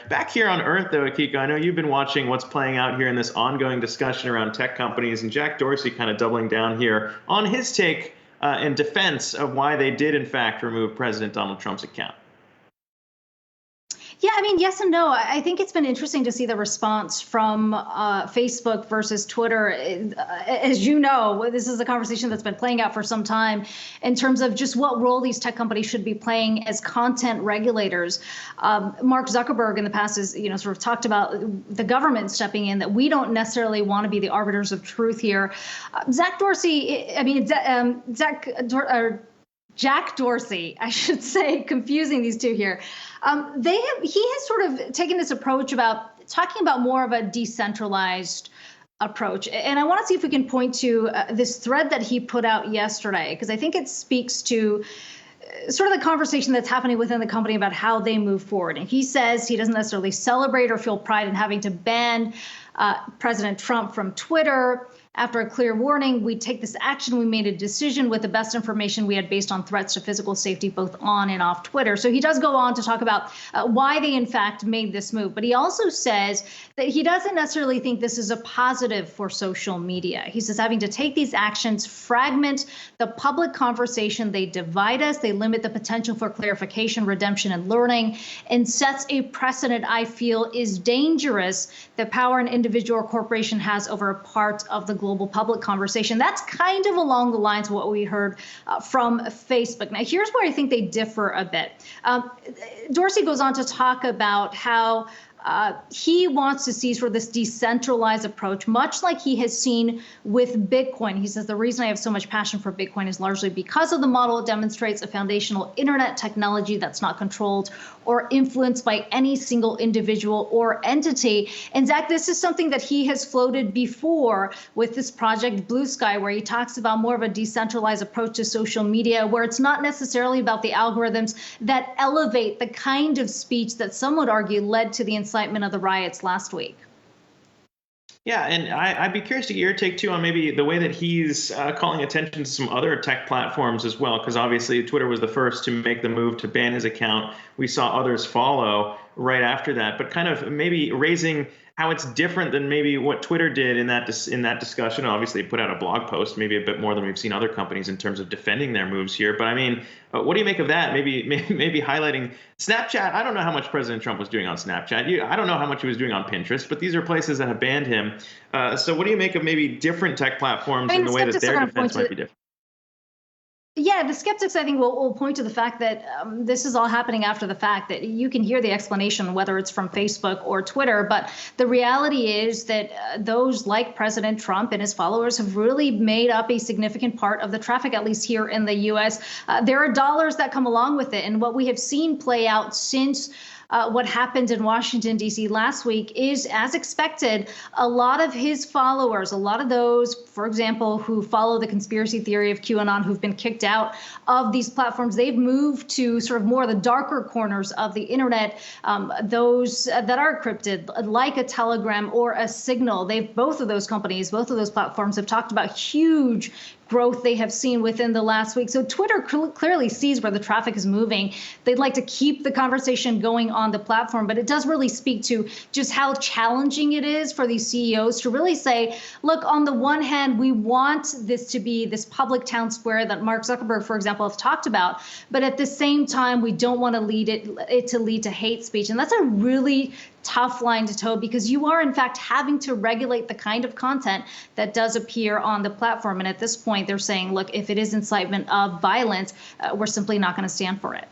Back here on Earth, though, Akiko, I know you've been watching what's playing out here in this ongoing discussion around tech companies, and Jack Dorsey kind of doubling down here on his take in defense of why they did, in fact, remove President Donald Trump's account. Yeah, I mean, yes and no. I think it's been interesting to see the response from Facebook versus Twitter. As you know, this is a conversation that's been playing out for some time in terms of just what role these tech companies should be playing as content regulators. Mark Zuckerberg in the past has, sort of talked about the government stepping in, that we don't necessarily want to be the arbiters of truth here. Jack Dorsey, I should say, confusing these two here. He has sort of taken this approach about talking about more of a decentralized approach. And I want to see if we can point to this thread that he put out yesterday, because I think it speaks to sort of the conversation that's happening within the company about how they move forward. And he says he doesn't necessarily celebrate or feel pride in having to ban President Trump from Twitter. After a clear warning, we take this action. We made a decision with the best information we had based on threats to physical safety, both on and off Twitter. So he does go on to talk about why they, in fact, made this move. But he also says that he doesn't necessarily think this is a positive for social media. He says having to take these actions fragment the public conversation. They divide us. They limit the potential for clarification, redemption, and learning, and sets a precedent I feel is dangerous. The power an individual or corporation has over a part of the global public conversation. That's kind of along the lines of what we heard from Facebook. Now, here's where I think they differ a bit. Dorsey goes on to talk about how he wants to see sort of this decentralized approach, much like he has seen with Bitcoin. He says the reason I have so much passion for Bitcoin is largely because of the model. It demonstrates a foundational internet technology that's not controlled or influenced by any single individual or entity. And Zach, this is something that he has floated before with this project Blue Sky, where he talks about more of a decentralized approach to social media, where it's not necessarily about the algorithms that elevate the kind of speech that some would argue led to the incitement of the riots last week. Yeah, and I'd be curious to get your take, too, on maybe the way that he's calling attention to some other tech platforms as well, because obviously Twitter was the first to make the move to ban his account. We saw others follow right after that, but kind of maybe raising how it's different than maybe what Twitter did in that discussion. Obviously, it put out a blog post, maybe a bit more than we've seen other companies in terms of defending their moves here. But I mean, what do you make of that? Maybe highlighting Snapchat. I don't know how much President Trump was doing on Snapchat. I don't know how much he was doing on Pinterest, but these are places that have banned him. So what do you make of maybe different tech platforms and the way that their defense might be different? Yeah, the skeptics, I think, will point to the fact that this is all happening after the fact, that you can hear the explanation, whether it's from Facebook or Twitter. But the reality is that those like President Trump and his followers have really made up a significant part of the traffic, at least here in the U.S. There are dollars that come along with it. And what we have seen play out since what happened in Washington, D.C. last week is, as expected, a lot of his followers, a lot of those, for example, who follow the conspiracy theory of QAnon, who've been kicked out of these platforms, they've moved to sort of more of the darker corners of the internet, those that are encrypted, like a Telegram or a Signal. Both of those companies, both of those platforms have talked about huge growth they have seen within the last week. So Twitter clearly sees where the traffic is moving. They'd like to keep the conversation going on the platform, but it does really speak to just how challenging it is for these CEOs to really say, look, on the one hand, we want this to be this public town square that Mark Zuckerberg, for example, have talked about, but at the same time, we don't want to lead to hate speech. And that's a really tough line to toe, because you are, in fact, having to regulate the kind of content that does appear on the platform. And at this point, they're saying, look, if it is incitement of violence, we're simply not going to stand for it.